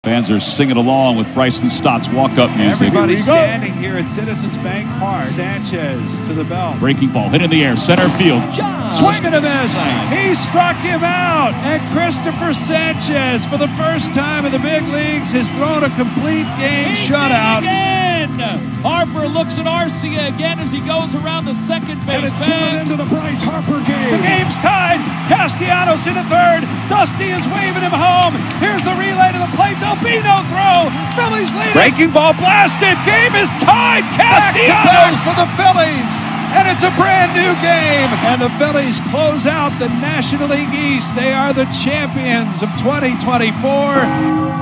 Fans are singing along with Bryson Stott's walk-up music. Everybody's standing here at Citizens Bank Park. Sanchez to the belt. Breaking ball, hit in the air, center field. Swing and a miss. He struck him out. And Christopher Sanchez, for the first time in the big leagues, has thrown a complete game shutout. Harper looks at Arcia again as he goes around the second base. And it's turned into the Bryce Harper game. The game's tied. Castellanos in at third. Dusty is waving him home. Here's the relay to the plate. There'll be no throw. Phillies lead. Breaking ball blasted. Game is tied. Castellanos for the Phillies. And it's a brand new game. And the Phillies close out the National League East. They are the champions of 2024.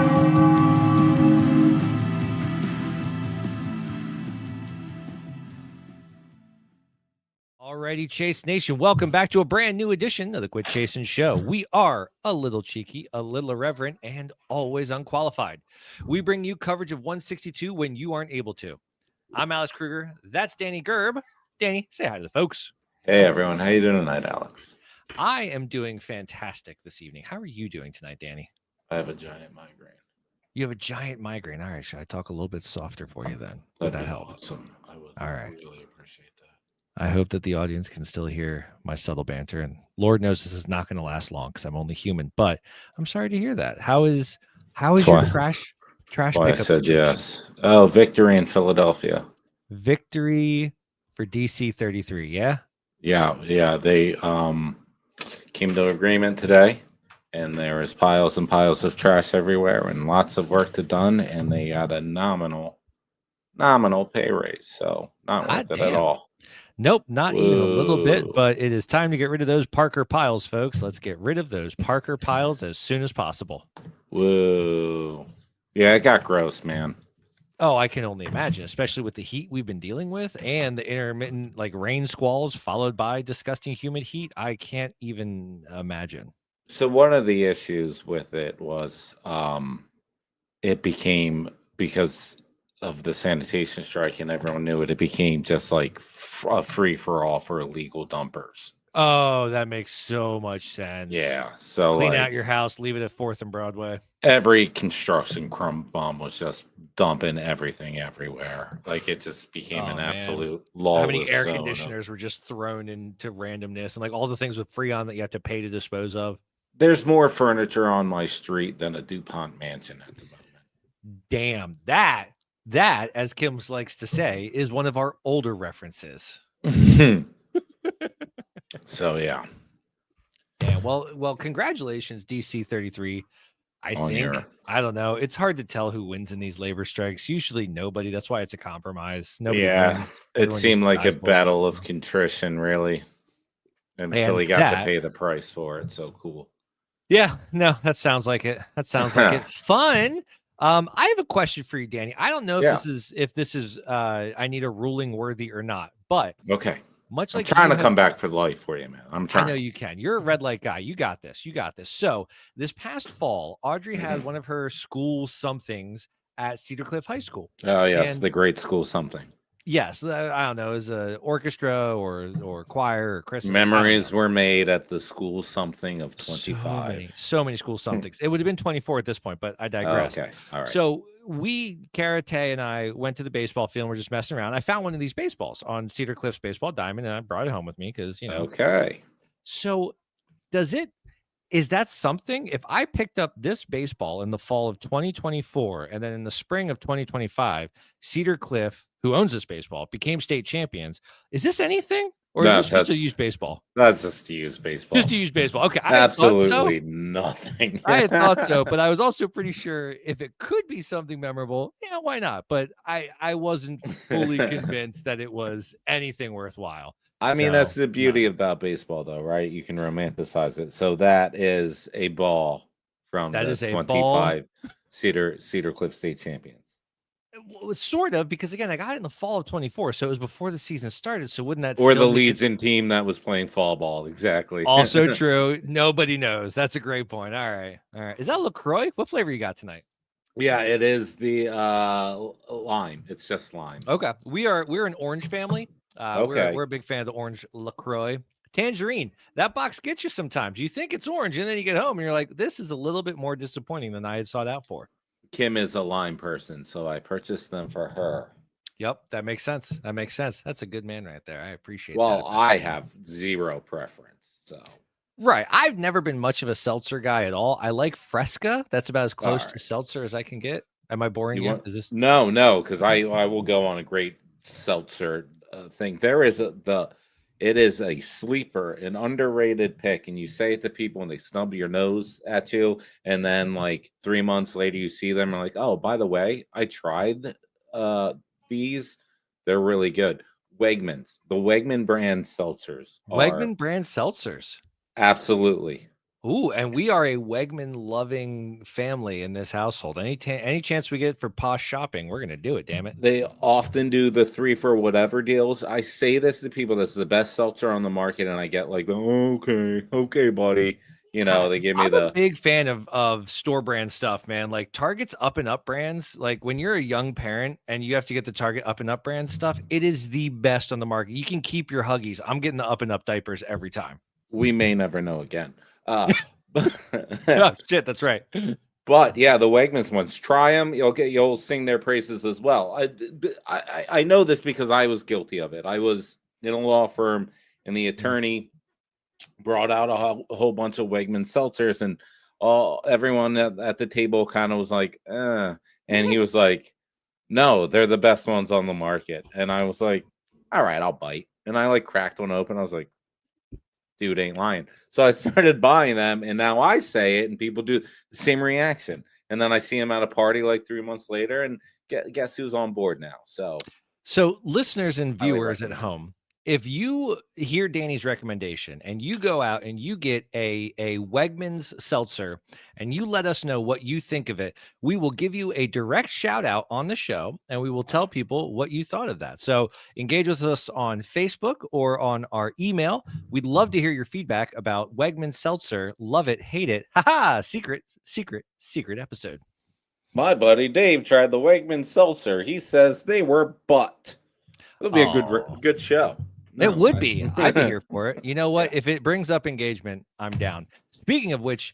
Alrighty, Chase Nation, welcome back to a brand new edition of the Quit Chasin Show. We are a little cheeky, a little irreverent, and always unqualified. We bring you coverage of 162 when you aren't able to. I'm Alex Kruger. That's Danny Gerb. Danny, say hi to the folks. Hey, everyone. How you doing tonight, Alex? I am doing fantastic this evening. How are you doing tonight, Danny? I have a giant migraine. You have a giant migraine. All right, should I talk a little bit softer for you then? Would that help? Awesome. I would All right. really appreciate that. I hope that the audience can still hear my subtle banter, and Lord knows this is not going to last long because I'm only human. But I'm sorry to hear that. How is your trash Why pickup? I said situation? yes. Oh, victory in Philadelphia. Victory for DC 33. Yeah. Yeah. They came to agreement today, and there was piles and piles of trash everywhere, and lots of work to done, and they got a nominal pay raise. So not worth it at all. Nope, not even a little bit, but it is time to get rid of those Parker piles, folks. Let's get rid of those Parker piles as soon as possible. Whoa. Yeah, it got gross, man. Oh, I can only imagine, especially with the heat we've been dealing with and the intermittent rain squalls followed by disgusting humid heat. I can't even imagine. So one of the issues with it was it became, because of the sanitation strike and everyone knew it became just like a free-for-all for illegal dumpers. Oh, that makes so much sense. Yeah, so clean out your house, leave it at 4th and Broadway. Every construction crumb bum was just dumping everything everywhere. Like it just became an absolute lawless How many air zone conditioners were just thrown into randomness, and all the things with Freon that you have to pay to dispose of? There's more furniture on my street than a DuPont mansion at the moment. Damn, that, as Kim's likes to say, is one of our older references. So yeah. Damn. Well, congratulations, DC 33. I don't know. It's hard to tell who wins in these labor strikes. Usually nobody. That's why it's a compromise. Nobody wins. It seemed like a battle of contrition, really. And Philly got to pay the price for it. So cool. Yeah, no, that sounds like it. Fun. I have a question for you, Danny. I don't know if this is I need a ruling worthy or not, but okay. Much like I'm trying to come back for life for you, man. I'm trying. I know you can. You're a red light guy. You got this. So this past fall, Audrey had one of her school somethings at Cedar Cliff High School. Oh yes, the great school something. Yes, I don't know, it was an orchestra or choir or Christmas. Memories were made at the school something of 25. So many school somethings. It would have been 24 at this point, but I digress. Okay, all right. So Karate and I went to the baseball field and we're just messing around. I found one of these baseballs on Cedar Cliff's baseball diamond, and I brought it home with me because, Okay. So is that something, if I picked up this baseball in the fall of 2024 and then in the spring of 2025, Cedar Cliff, who owns this baseball, became state champions, is this anything? Or is this just to use baseball? That's just to use baseball. Just to use baseball. Okay. Absolutely nothing. I had thought so, but I was also pretty sure if it could be something memorable, yeah, why not? But I wasn't fully convinced that it was anything worthwhile. I mean, that's the beauty about baseball, though, right? You can romanticize it. So that is a ball from the 25 Cedar Cliff State Champions. Well, sort of, because again, I got it in the fall of 24, so it was before the season started. So wouldn't that or the Leeds-in team that was playing fall ball? Exactly. Also true. Nobody knows. That's a great point. All right. Is that LaCroix? What flavor you got tonight? Yeah, it is the lime. It's just lime. Okay. We're an orange family. Okay. We're a big fan of the orange LaCroix. Tangerine. That box gets you sometimes. You think it's orange, and then you get home and you're like, this is a little bit more disappointing than I had sought out for. Kim is a lime person, so I purchased them for her. Yep, that makes sense. That's a good man right there. I appreciate that. Well, I have zero preference, so. Right. I've never been much of a seltzer guy at all. I like Fresca. That's about as close to seltzer as I can get. Am I boring you? Is this No, because I will go on a great seltzer thing. It is a sleeper, an underrated pick, and you say it to people and they snub your nose at you, and then like 3 months later you see them and like, oh, by the way, I tried these. They're really good. Wegmans, the Wegman brand seltzers. Wegman brand seltzers? Absolutely. Ooh, and we are a Wegman loving family in this household. Any chance we get for posh shopping, we're gonna do it. Damn it! They often do the 3 for whatever deals. I say this to people: "This is the best seltzer on the market," and I get like, "Okay, buddy." You know, they give me I'm a big fan of store brand stuff, man. Like Target's Up and Up brands. Like when you're a young parent and you have to get the Target Up and Up brand stuff, it is the best on the market. You can keep your Huggies. I'm getting the Up and Up diapers every time. We may never know again. Oh, shit, that's right. But yeah, the Wegmans ones, try them. You'll sing their praises as well. I know this because I was guilty of it. I was in a law firm, and the attorney brought out a whole bunch of Wegman seltzers, and everyone at the table kind of was like, and he was like, "No, they're the best ones on the market." And I was like, "All right, I'll bite." And I like cracked one open. I was like, dude ain't lying. So I started buying them, and now I say it and people do the same reaction. And then I see them at a party like 3 months later, and guess who's on board now? So listeners and viewers at home, if you hear Danny's recommendation and you go out and you get a Wegmans seltzer and you let us know what you think of it, we will give you a direct shout out on the show, and we will tell people what you thought of that. So engage with us on Facebook or on our email. We'd love to hear your feedback about Wegmans seltzer. Love it, hate it. Haha, secret episode. My buddy Dave tried the Wegman seltzer. He says they were butt. It'll be a good show. It would be. I'd be here for it. You know what? If it brings up engagement, I'm down. Speaking of which,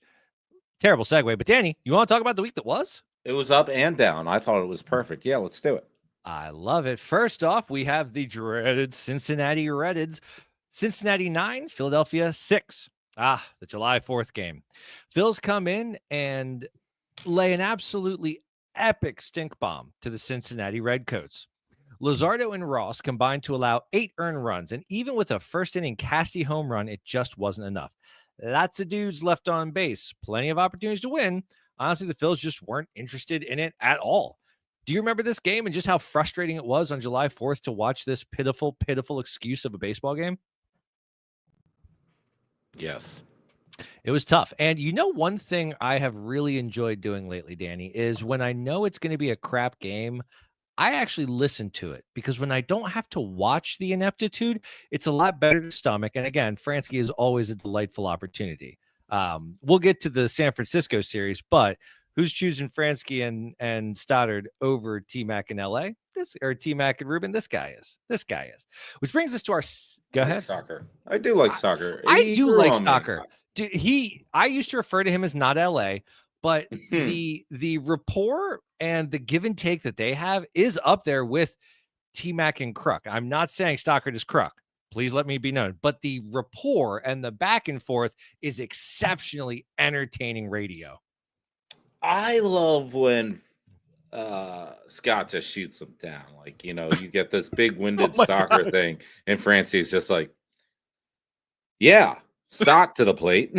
terrible segue, but Danny, you want to talk about the week that was? It was up and down. I thought it was perfect. Yeah, let's do it. I love it. First off, we have the dreaded Cincinnati Reds. Cincinnati 9, Philadelphia 6. The July 4th game. Phils come in and lay an absolutely epic stink bomb to the Cincinnati Redcoats. Luzardo and Ross combined to allow 8 earned runs, and even with a first-inning Casty home run, it just wasn't enough. Lots of dudes left on base, plenty of opportunities to win. Honestly, the Phils just weren't interested in it at all. Do you remember this game and just how frustrating it was on July 4th to watch this pitiful excuse of a baseball game? Yes. It was tough. And you know, one thing I have really enjoyed doing lately, Danny, is when I know it's going to be a crap game, I actually listen to it, because when I don't have to watch the ineptitude, it's a lot better to stomach. And again, Fransky is always a delightful opportunity. We'll get to the San Francisco series, but who's choosing Fransky and Stoddard over T-Mac in LA? T-Mac and Ruben? This guy is. Which brings us to our go ahead. Soccer. I do like soccer. I do like soccer. Dude, I used to refer to him as not LA, but the rapport and the give and take that they have is up there with T-Mac and Kruk. I'm not saying Stockard is Kruk. Please let me be known. But the rapport and the back and forth is exceptionally entertaining radio. I love when Scott just shoots them down. Like, you get this big-winded soccer thing, and Francie's just like, yeah, Stock to the plate.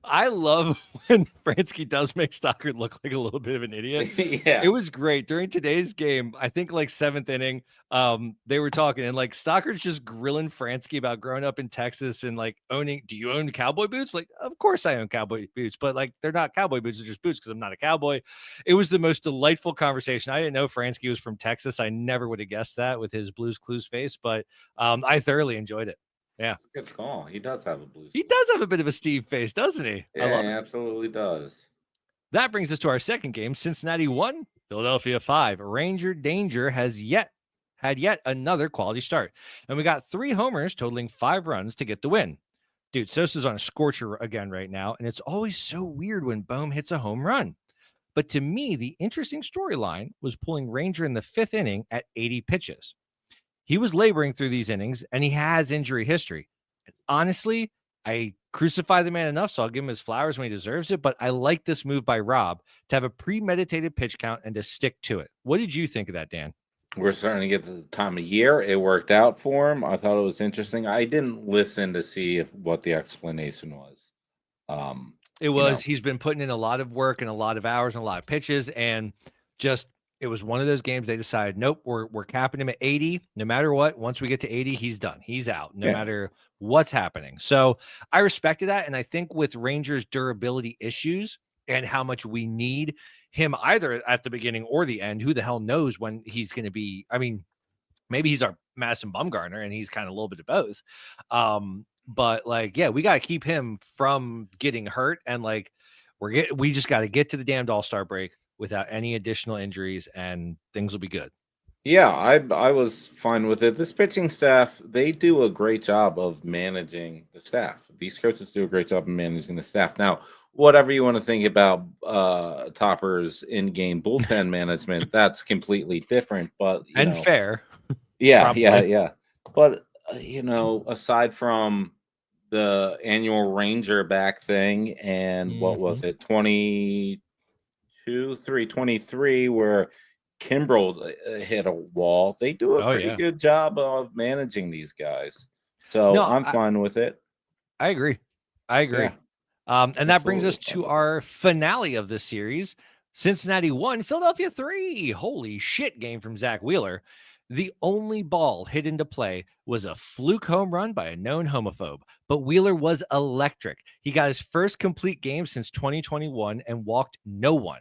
I love when Fransky does make Stockard look like a little bit of an idiot. Yeah. It was great. During today's game, I think like 7th inning, they were talking, and like Stockard's just grilling Fransky about growing up in Texas and like do you own cowboy boots? Like, of course I own cowboy boots, but like they're not cowboy boots, they're just boots because I'm not a cowboy. It was the most delightful conversation. I didn't know Fransky was from Texas. I never would have guessed that with his Blues Clues face, but I thoroughly enjoyed it. Yeah. Good call. He does have a blue. He does have a bit of a Steve face, doesn't he? Yeah, he absolutely does. That brings us to our second game. Cincinnati 1, Philadelphia 5. Ranger Danger had yet another quality start. And we got 3 homers totaling 5 runs to get the win. Dude, Sosa's on a scorcher again right now, and it's always so weird when Bohm hits a home run. But to me, the interesting storyline was pulling Ranger in the 5th inning at 80 pitches. He was laboring through these innings, and he has injury history. And honestly, I crucify the man enough, so I'll give him his flowers when he deserves it. But I like this move by Rob to have a premeditated pitch count and to stick to it. What did you think of that, Dan? We're starting to get to the time of year. It worked out for him. I thought it was interesting. I didn't listen to see what the explanation was. It was he's been putting in a lot of work and a lot of hours and a lot of pitches, and just it was one of those games they decided, nope, we're capping him at 80. No matter what, once we get to 80, he's done. He's out, no matter what's happening. So I respected that, and I think with Rangers' durability issues and how much we need him either at the beginning or the end, who the hell knows when he's going to be. I mean, maybe he's our Madison Bumgarner, and he's kind of a little bit of both. But like, yeah, we got to keep him from getting hurt, and like we just got to get to the damned All-Star break without any additional injuries, and things will be good. Yeah, I was fine with it. This pitching staff, they do a great job of managing the staff. These coaches do a great job of managing the staff. Now, whatever you want to think about Topper's in-game bullpen management, that's completely different, but fair. Yeah. But aside from the annual Ranger back thing and what was it, 23, where Kimbrel hit a wall, they do a pretty good job of managing these guys. So I'm fine with it. I agree. Yeah. And that brings us to our finale of this series. Cincinnati 1, Philadelphia 3. Holy shit game from Zach Wheeler. The only ball hit into play was a fluke home run by a known homophobe, but Wheeler was electric. He got his first complete game since 2021 and walked no one.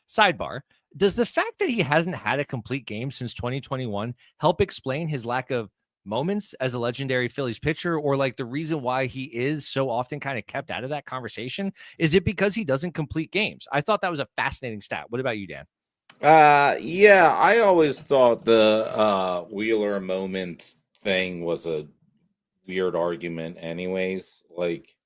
Sidebar, does the fact that he hasn't had a complete game since 2021 help explain his lack of moments as a legendary Phillies pitcher, or like the reason why he is so often kind of kept out of that conversation? Is it because he doesn't complete games? I thought that was a fascinating stat. What about you, Dan? Yeah, I always thought the Wheeler moment thing was a weird argument anyways. Like,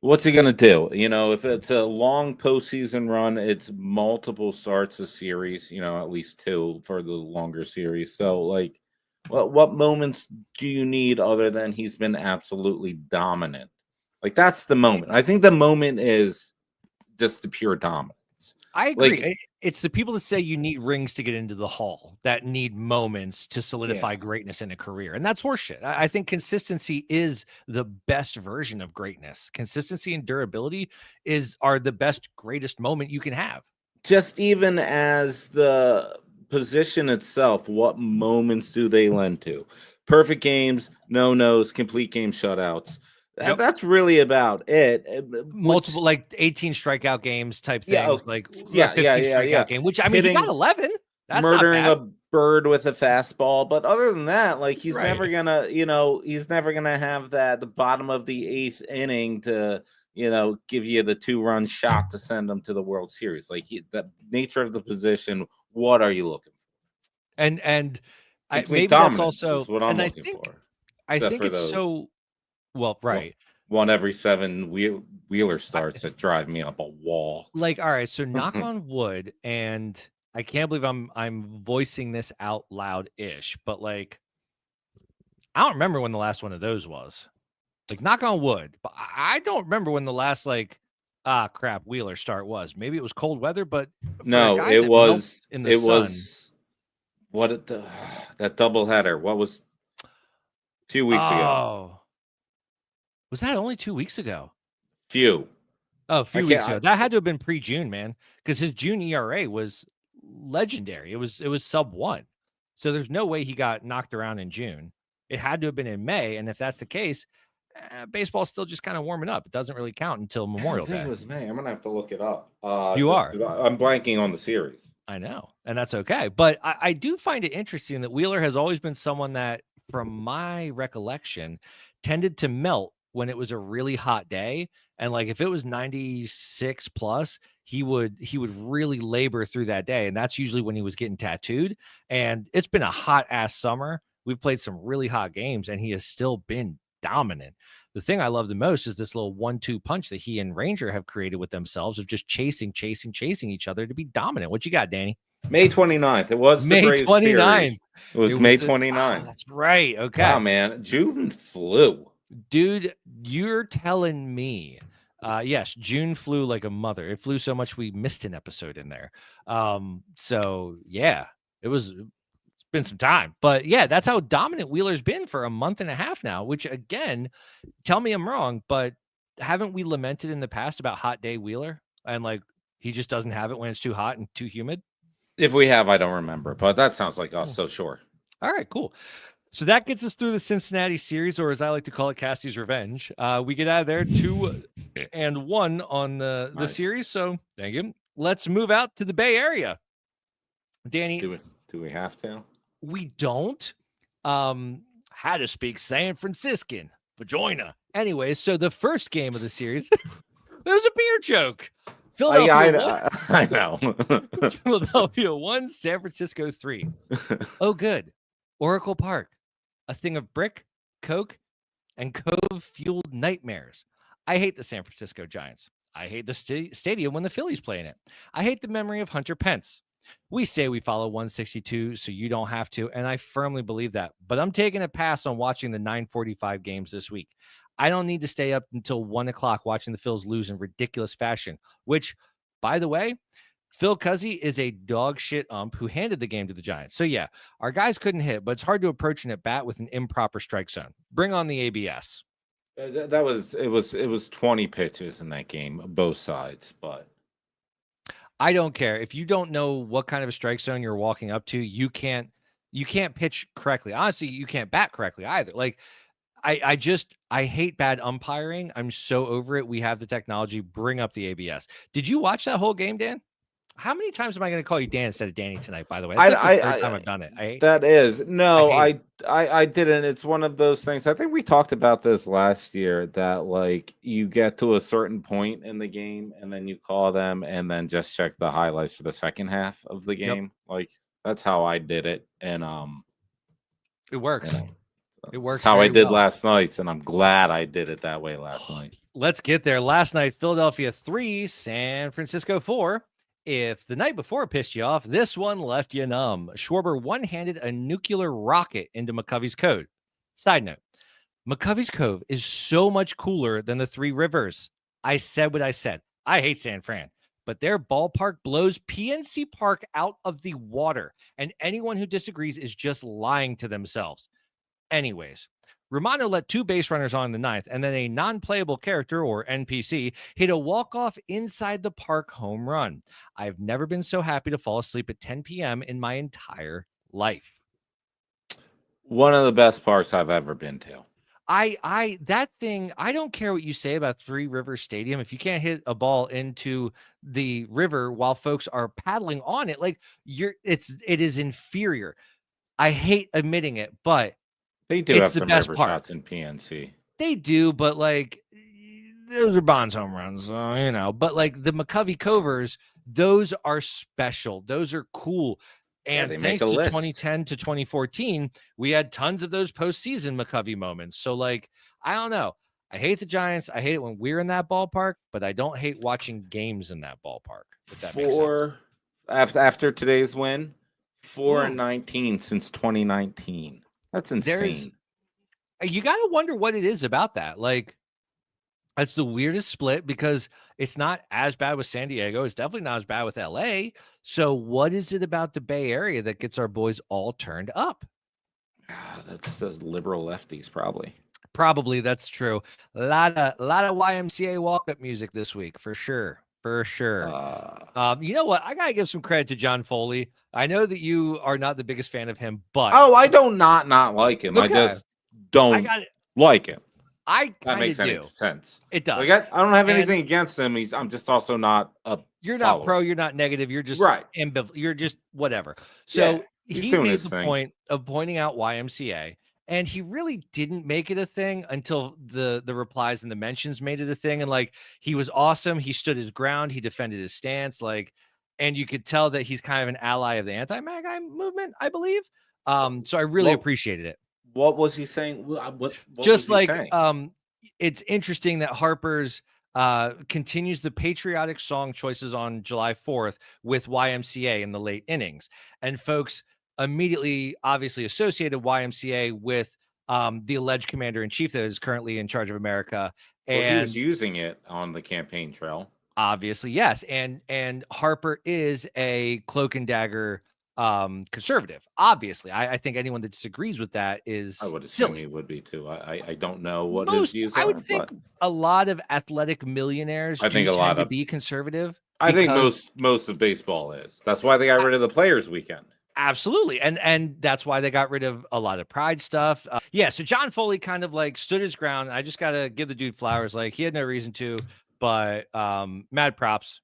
what's he gonna do? If it's a long postseason run, it's multiple starts a series, at least 2 for the longer series. So like, what moments do you need other than he's been absolutely dominant? Like, that's the moment. I think the moment is just the pure dominance. I agree. Like, it's the people that say you need rings to get into the hall that need moments to solidify greatness in a career. And that's horseshit. I think consistency is the best version of greatness. Consistency and durability are the best, greatest moment you can have. Just even as the position itself, what moments do they lend to? Perfect games, no-nos, complete game shutouts. That's really about it. Multiple, like 18 strikeout games type things. 15 strikeout game, which I mean, he got 11. That's murdering a bird with a fastball. But other than that, like, he's never gonna, he's never gonna have the bottom of the 8th inning to, give you the 2-run shot to send them to the World Series. Like, the nature of the position, what are you looking for? And maybe that's also what I'm looking for. I think it's so. Well, right. One every 7 Wheeler starts that drive me up a wall. Like, all right, so knock on wood, and I can't believe I'm voicing this out loud-ish, but like, I don't remember when the last one of those was. Like, knock on wood, but I don't remember when the last Wheeler start was. Maybe it was cold weather, but no, it was in the sun. That doubleheader. What was 2 weeks ago? Was that only 2 weeks ago? A few weeks ago. That had to have been pre-June, man, because his June ERA was legendary. It was sub 1. So there's no way he got knocked around in June. It had to have been in May, and if that's the case, baseball's still just kind of warming up. It doesn't really count until Memorial Day. It was May. I'm gonna have to look it up. You are. I'm blanking on the series. I know, and that's okay. But I do find it interesting that Wheeler has always been someone that, from my recollection, tended to melt when it was a really hot day. And like, if it was 96 plus, he would really labor through that day. And that's usually when he was getting tattooed. And it's been a hot ass summer. We've played some really hot games, and he has still been dominant. the thing I love the most is this little 1-2 punch that he and Ranger have created with themselves of just chasing each other to be dominant. What you got, Danny? May 29th. It was May the Braves 29th. series. It was May 29th. That's right. Okay. Wow, man. June flew. Dude, you're telling me. Yes, June flew like a mother. It flew so much we missed an episode in there. So yeah, it's been some time. But yeah, that's how dominant Wheeler's been for a month and a half now, which again, tell me I'm wrong, but haven't we lamented in the past about hot day Wheeler? And like he just doesn't have it when it's too hot and too humid. If we have, I don't remember, but that sounds like us. So sure. All right, cool. So that gets us through the Cincinnati series, or as I like to call it, Cassie's Revenge. We get out of there 2-1 on the series. So thank you. Let's move out to the Bay Area. Danny, do we have to? We don't. How to speak San Franciscan vagina. Anyway, so the first game of the series, it was a beer joke. Philadelphia I know. Philadelphia 1, San Francisco 3. Oh, good. Oracle Park, a thing of brick, coke, and cove-fueled nightmares. I hate the San Francisco Giants. I hate the stadium when the Phillies play in it. I hate the memory of Hunter Pence. We say we follow 162, so you don't have to, and I firmly believe that. But I'm taking a pass on watching the 9:45 games this week. I don't need to stay up until 1 o'clock watching the Phils lose in ridiculous fashion, which, by the way, Phil Cuzzy is a dog shit ump who handed the game to the Giants. So yeah, our guys couldn't hit, but it's hard to approach an at bat with an improper strike zone. Bring on the ABS. It was 20 pitches in that game, both sides, but I don't care. If you don't know what kind of a strike zone you're walking up to, you can't pitch correctly. Honestly, you can't bat correctly either. Like I hate bad umpiring. I'm so over it. We have the technology. Bring up the ABS. Did you watch that whole game, Dan? How many times am I going to call you Dan instead of Danny tonight, by the way? That's like the third time I've done it. I didn't. It's one of those things. I think we talked about this last year that like you get to a certain point in the game and then you call them and then just check the highlights for the second half of the game. Yep. Like that's how I did it. And it works. It works. That's how I did last night, and I'm glad I did it that way last night. Let's get there. Last night, Philadelphia 3, San Francisco 4. If the night before pissed you off, this one left you numb. Schwarber one-handed a nuclear rocket into McCovey's Cove. Side note, McCovey's Cove is so much cooler than the Three Rivers. I said what I said. I hate San Fran, but their ballpark blows PNC Park out of the water, and anyone who disagrees is just lying to themselves. Anyways, Romano let 2 base runners on in the 9th, and then a non-playable character, or NPC, hit a walk-off inside the park home run. I've never been so happy to fall asleep at 10 p.m. in my entire life. One of the best parks I've ever been to. That thing, I don't care what you say about Three Rivers Stadium. If you can't hit a ball into the river while folks are paddling on it, like it is inferior. I hate admitting it, but they do have some river shots in PNC. They do, but like those are Bonds home runs, But like the McCovey Covers, those are special. Those are cool. And thanks to 2010 to 2014, we had tons of those postseason McCovey moments. So like, I don't know. I hate the Giants. I hate it when we're in that ballpark, but I don't hate watching games in that ballpark. If that makes sense. After today's win, 4-19 since 2019. That's insane. You got to wonder what it is about that. Like, that's the weirdest split because it's not as bad with San Diego. It's definitely not as bad with LA. So what is it about the Bay Area that gets our boys all turned up? That's those liberal lefties, probably. Probably, that's true. A lot of YMCA walk-up music this week, for sure. For sure. You know what? I got to give some credit to John Foley. I know that you are not the biggest fan of him, but... Oh, I don't not like him. Okay. I just don't like him. That makes any sense. It does. Like, I don't have anything against him. I'm just also not a You're follower. Not pro, you're not negative. You're just right. You're just whatever. So he made the thing. point of pointing out YMCA. And he really didn't make it a thing until the replies and the mentions made it a thing. And like, he was awesome. He stood his ground. He defended his stance. Like, and you could tell that he's kind of an ally of the anti-MAGA movement, I believe. So I really appreciated it. What was he saying? What just was he like, saying? it's interesting that Harper's continues the patriotic song choices on July 4th with YMCA in the late innings. And folks immediately obviously associated YMCA with the alleged commander-in-chief that is currently in charge of America. Well, he was And using it on the campaign trail. obviously, yes. And Harper is a cloak and dagger conservative. Obviously, I think anyone that disagrees with that is I would assume silly. he would be too. I don't know what his views are. I would think a lot of athletic millionaires tend to be conservative. I think most of baseball is. That's why they got rid of the Players Weekend. Absolutely. And that's why they got rid of a lot of pride stuff. So John Foley kind of like stood his ground. I just got to give the dude flowers. Like, he had no reason to, but mad props.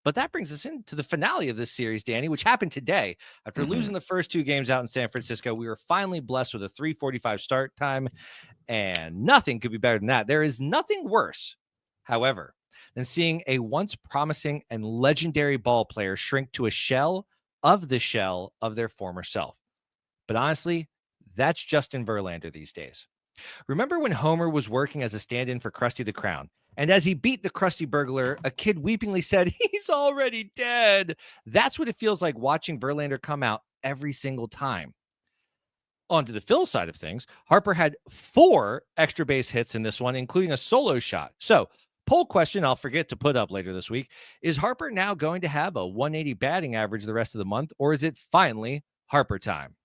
But that brings us into the finale of this series, Danny, which happened today. After losing the first 2 games out in San Francisco, we were finally blessed with a 3:45 start time, and nothing could be better than that. There is nothing worse, however, than seeing a once promising and legendary ball player shrink to a shell of their former self. But honestly, that's Justin Verlander these days. Remember when Homer was working as a stand-in for Krusty the Clown? And as he beat the Krusty burglar, a kid weepingly said, "He's already dead." That's what it feels like watching Verlander come out every single time. On to the Phil side of things, Harper had 4 extra base hits in this one, including a solo shot. So, poll question I'll forget to put up later this week: is Harper now going to have a 180 batting average the rest of the month, or is it finally Harper time?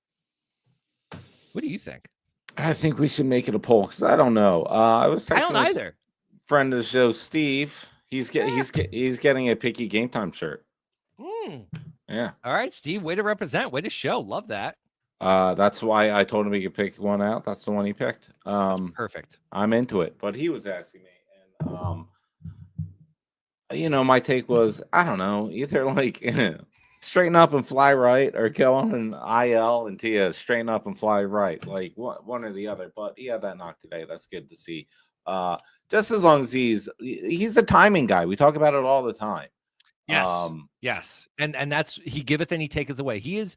What do you think? I think we should make it a poll because I don't know. I don't either. Friend of the show, Steve. He's getting a Picky Game Time shirt. Yeah. All right, Steve. Way to represent. Way to show. Love that. That's why I told him he could pick one out. That's the one he picked. That's perfect. I'm into it. But he was asking me, and my take was, I don't know, either like straighten up and fly right, or go on an IL until you straighten up and fly right, like one or the other. But he had that knock today. That's good to see. Just as long as he's the timing guy. We talk about it all the time. Yes. Yes. And that's, he giveth and he taketh away. He is,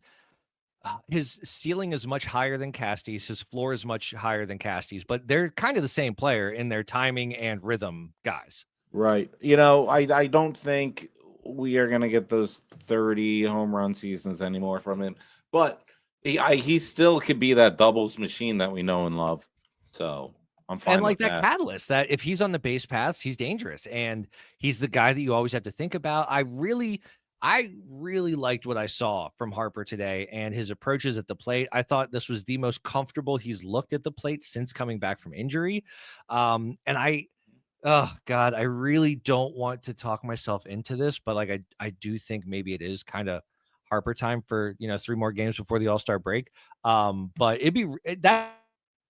his ceiling is much higher than Casty's. His floor is much higher than Casty's, but they're kind of the same player in their timing and rhythm guys. Right. I don't think we are going to get those 30 home run seasons anymore from him, but he still could be that doubles machine that we know and love. So I'm fine. And like that catalyst, that if he's on the base paths, he's dangerous, and he's the guy that you always have to think about. I really liked what I saw from Harper today and his approaches at the plate. I thought this was the most comfortable he's looked at the plate since coming back from injury. And oh God, I really don't want to talk myself into this, but like, I do think maybe it is kind of Harper time for, 3 more games before the All-Star break. But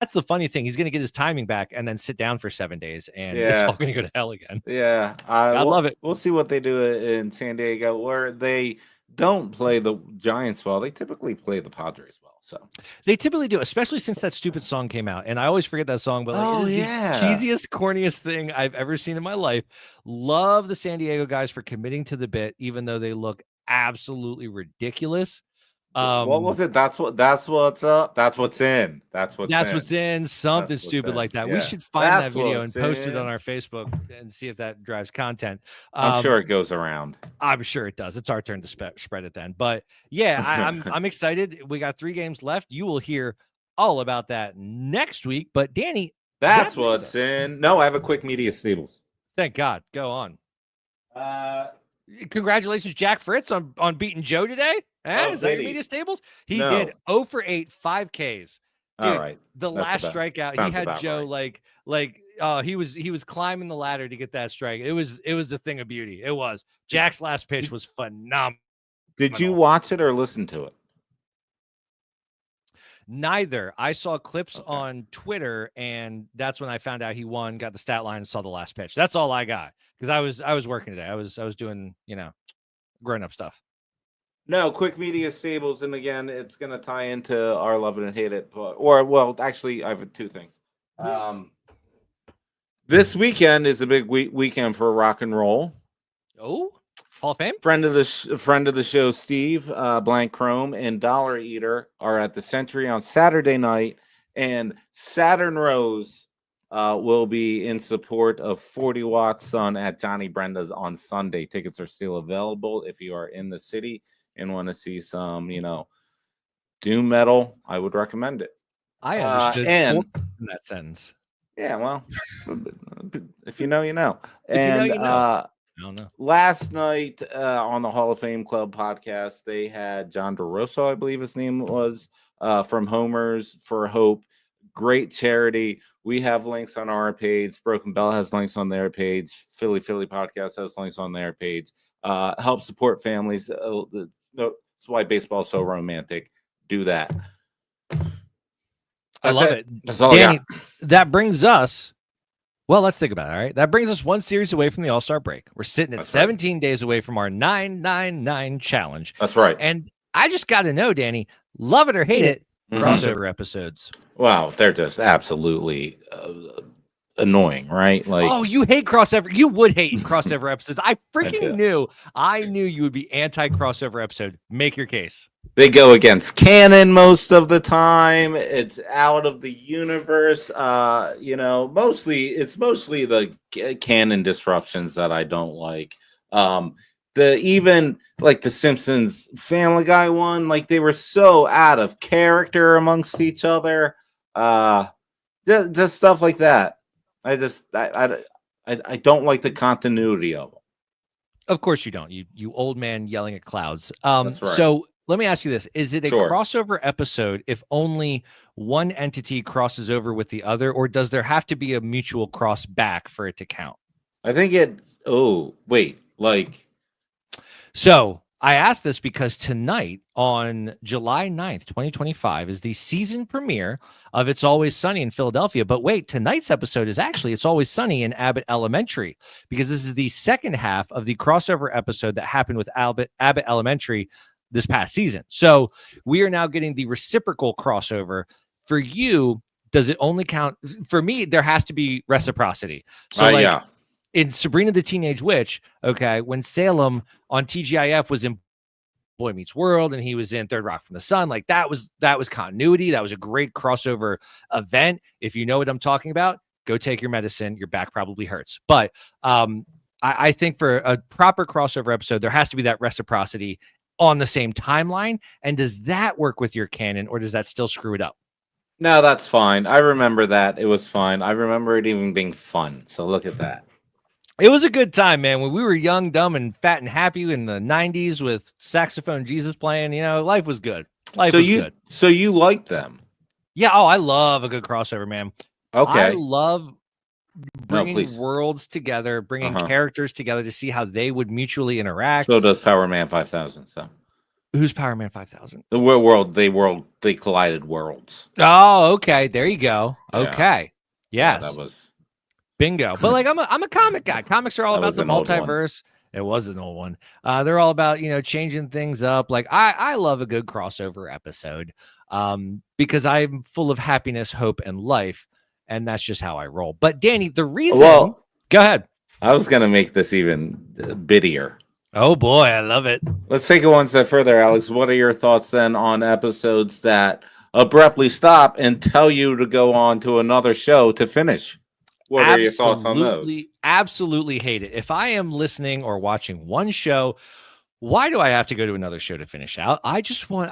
that's the funny thing. He's going to get his timing back and then sit down for 7 days, and it's all going to go to hell again. Yeah. I love it. We'll see what they do in San Diego, where they don't play the Giants well. They typically play the Padres well. So they typically do, especially since that stupid song came out. And I always forget that song, but the cheesiest, corniest thing I've ever seen in my life. Love the San Diego guys for committing to the bit, even though they look absolutely ridiculous. What was it? That's what's up. That's what's in. What's in. Something stupid like that. Yeah. We should find that video and post it on our Facebook and see if that drives content. I'm sure it goes around. I'm sure it does. It's our turn to spread it then. But yeah, I'm excited. We got 3 games left. You will hear all about that next week. But Danny, that's what's in. No, I have a quick media stables. Thank God. Go on. Congratulations, Jack Fritz, on beating Joe today. Is that your media stables? He did 0 for 8, 5 Ks. Dude, all right. The last strikeout, he had Joe right. He was climbing the ladder to get that strike. It was a thing of beauty. It was. Jack's last pitch was phenomenal. Did you watch it or listen to it? Neither. I saw clips on Twitter, and that's when I found out he won, got the stat line, and saw the last pitch. That's all I got, because I was working today. I was doing grown up stuff. No, quick media stables, and again, it's going to tie into our love it and hate it. Actually, I have 2 things. This weekend is a big weekend for rock and roll. Oh, Hall of Fame. Friend of the show, Steve Blank Chrome and Dollar Eater are at the Century on Saturday night, and Saturn Rose will be in support of 40 Watts Sun at Johnny Brenda's on Sunday. Tickets are still available if you are in the city and want to see some, doom metal. I would recommend it. I understood and in that sentence. Yeah, well, if you know, you know. If you know, you know. I don't know. Last night on the Hall of Fame Club podcast, they had John DeRosso, I believe his name was, from Homers for Hope. Great charity. We have links on our page. Broken Bell has links on their page. Philly Podcast has links on their page. Help support families. That's why baseball is so romantic. Do that. I love it. That's all Danny, I got. That brings us, well, let's think about it, all right? That brings us one series away from the All-Star break. We're sitting at 17 days away from our 999 challenge. That's right. And I just got to know, Danny, love it or hate it, crossover episodes. Wow, they're just absolutely annoying, right? Like, oh, you hate crossover. You would hate crossover episodes. I freaking knew. I knew you would be anti-crossover episode. Make your case. They go against canon most of the time. It's out of the universe. Mostly the canon disruptions that I don't like. The Simpsons Family Guy one, like they were so out of character amongst each other. Just stuff like that. I don't like the continuity of them. Of course you don't. You old man yelling at clouds. That's right. So let me ask you this. Is it a Sure. crossover episode if only one entity crosses over with the other, or does there have to be a mutual cross back for it to count? I think So I asked this because tonight on July 9th, 2025 is the season premiere of It's Always Sunny in Philadelphia. But wait, tonight's episode is actually It's Always Sunny in Abbott Elementary, because this is the second half of the crossover episode that happened with Abbott Elementary this past season. So we are now getting the reciprocal crossover. For you, does it only count? For me, there has to be reciprocity. So in Sabrina the Teenage Witch, okay, when Salem on TGIF was in Boy Meets World and he was in Third Rock from the Sun, like that was continuity. That was a great crossover event. If you know what I'm talking about, go take your medicine. Your back probably hurts. But I think for a proper crossover episode, there has to be that reciprocity on the same timeline. And does that work with your canon, or does that still screw it up? No, that's fine. I remember that. It was fine. I remember it even being fun. So look at that. It was a good time, man. When we were young, dumb, and fat and happy in the 90s with Saxophone Jesus playing, life was good. Life was good. So you liked them? Yeah. Oh, I love a good crossover, man. Okay. I love bringing worlds together, bringing characters together to see how they would mutually interact. So does Power Man 5000. So who's Power Man 5000? They collided worlds. Oh, okay. There you go. Okay. Yes. Yeah, that was bingo. But I'm a comic guy. Comics are all about the multiverse. It was an old one. They're all about, changing things up. Like I love a good crossover episode because I'm full of happiness, hope, and life. And that's just how I roll. But Danny, the reason, go ahead. I was going to make this even bittier. Oh boy, I love it. Let's take it one step further, Alex. What are your thoughts then on episodes that abruptly stop and tell you to go on to another show to finish? What are your thoughts on those? Absolutely hate it. If I am listening or watching one show, why do I have to go to another show to finish out? I just want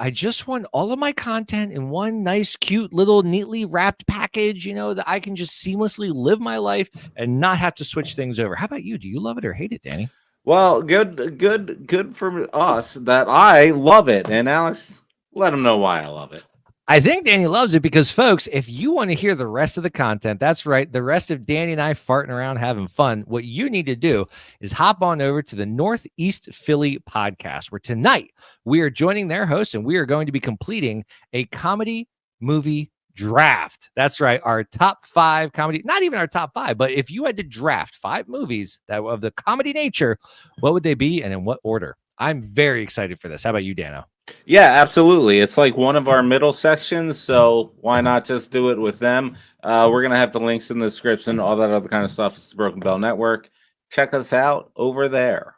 all of my content in one nice, cute, little, neatly wrapped package, that I can just seamlessly live my life and not have to switch things over. How about you? Do you love it or hate it, Danny? Well, good for us that I love it. And Alex, let them know why I love it. I think Danny loves it because, folks, if you want to hear the rest of the content, that's right, the rest of Danny and I farting around having fun, what you need to do is hop on over to the Northeast Philly Podcast, where tonight we are joining their hosts and we are going to be completing a comedy movie draft. That's right, our top 5 comedy, not even our top 5, but if you had to draft 5 movies that were of the comedy nature, what would they be and in what order? I'm very excited for this. How about you, Dano? Yeah, absolutely. It's like one of our middle sections, so why not just do it with them? We're going to have the links in the description, all that other kind of stuff. It's the Broken Bell Network. Check us out over there.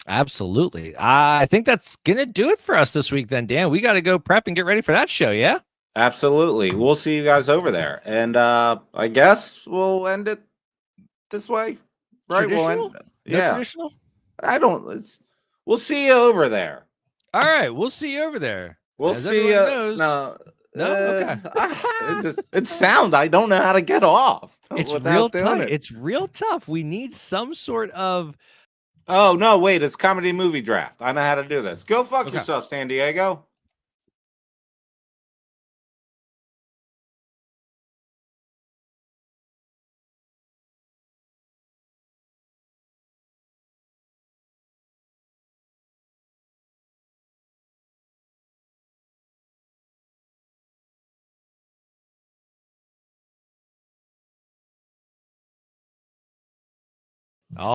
Absolutely. I think that's going to do it for us this week then, Dan. We got to go prep and get ready for that show, yeah? Absolutely. We'll see you guys over there. And I guess we'll end it this way. Right? Traditional? Yeah. Traditional? We'll see you over there. All right, we'll see you over there. We'll As see you. everyone knows. Okay. It's sound. I don't know how to get off. It's without real doing tough. it. It's real tough. We need some sort of. Oh no! Wait, it's comedy movie draft. I know how to do this. Go fuck Okay. yourself, San Diego.